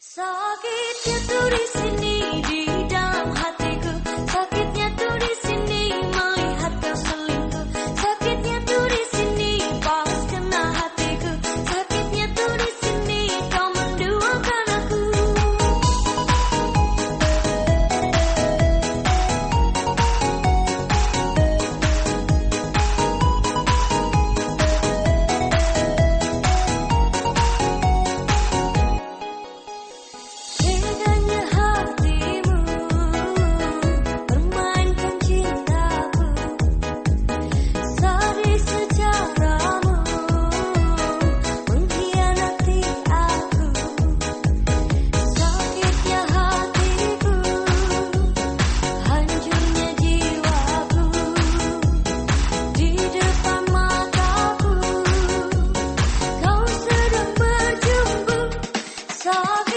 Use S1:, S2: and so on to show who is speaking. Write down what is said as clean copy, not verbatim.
S1: Sakitnya tuh di sini di dalam hatiku, sakitnya tuh di sini melihat kau selingkuh, sakitnya tuh di sini pas kena hatiku, sakitnya tuh di sini kau menduakan aku. Teganya hatimu permainkan cintaku, sadis secaramu mengkhianati aku. Sakitnya hatiku, hancurnya jiwaku, di depan mataku kau sedang berjumpa. Sakit